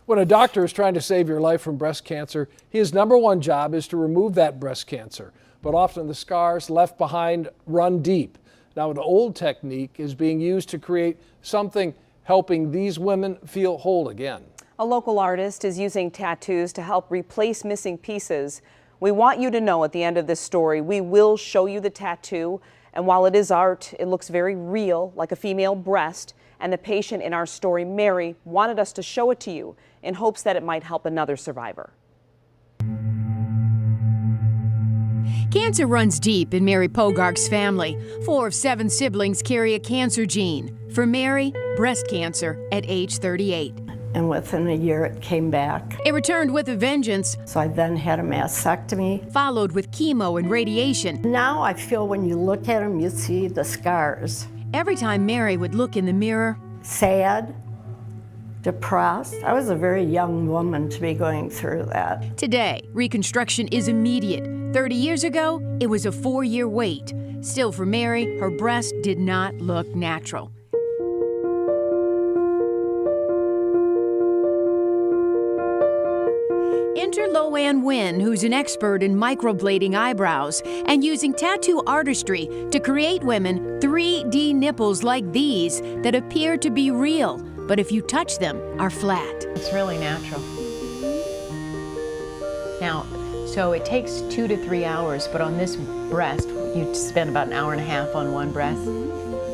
When a doctor is trying to save your life from breast cancer, his #1 job is to remove that breast cancer. But often the scars left behind run deep. Now, an old technique is being used to create something helping these women feel whole again. A local artist is using tattoos to help replace missing pieces. We want you to know at the end of this story, we will show you the tattoo. And while it is art, it looks very real, like a female breast. And the patient in our story, Mary, wanted us to show it to you in hopes that it might help another survivor. Cancer runs deep in Mary Pogark's family. 4 of 7 siblings carry a cancer gene. For Mary, breast cancer at age 38. And within a year it came back. It returned with a vengeance. So I then had a mastectomy. Followed with chemo and radiation. Now I feel when you look at them, you see the scars. Every time Mary would look in the mirror, sad, depressed. I was a very young woman to be going through that. Today, reconstruction is immediate. 30 years ago, it was a 4-year wait. Still for Mary, her breast did not look natural. Enter Lo-Ann Wynn, who's an expert in microblading eyebrows and using tattoo artistry to create women 3D nipples like these that appear to be real, but if you touch them, are flat. It's really natural. Now, so it takes 2 to 3 hours, but on this breast, you spend about an hour and a half on one breast.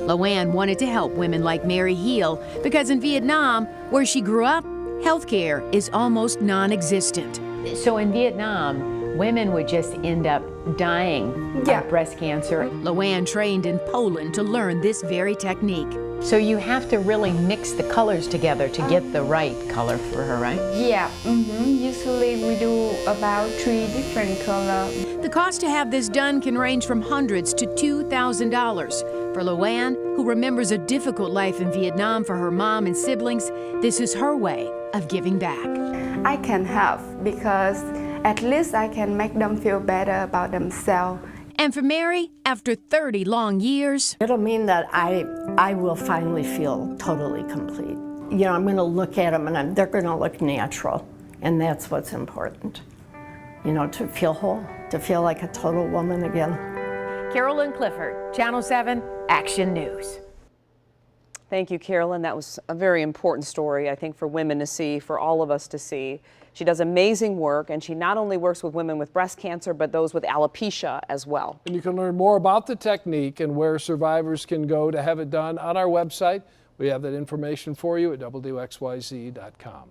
Lo-Ann wanted to help women like Mary heal because in Vietnam, where she grew up, healthcare is almost non-existent. So in Vietnam, women would just end up dying of breast cancer. Lo-Ann trained in Poland to learn this very technique. So you have to really mix the colors together to get the right color for her, right? Yeah, usually we do about 3 different colors. The cost to have this done can range from hundreds to $2,000. For Lo-Ann, who remembers a difficult life in Vietnam for her mom and siblings, this is her way of giving back. I can help because at least I can make them feel better about themselves. And for Mary, after 30 long years, it'll mean that I will finally feel totally complete. You know, I'm going to look at them and they're going to look natural. And that's what's important. You know, to feel whole, to feel like a total woman again. Carolyn Clifford, Channel 7, Action News. Thank you, Carolyn. That was a very important story, I think, for women to see, for all of us to see. She does amazing work, and she not only works with women with breast cancer, but those with alopecia as well. And you can learn more about the technique and where survivors can go to have it done on our website. We have that information for you at WXYZ.com.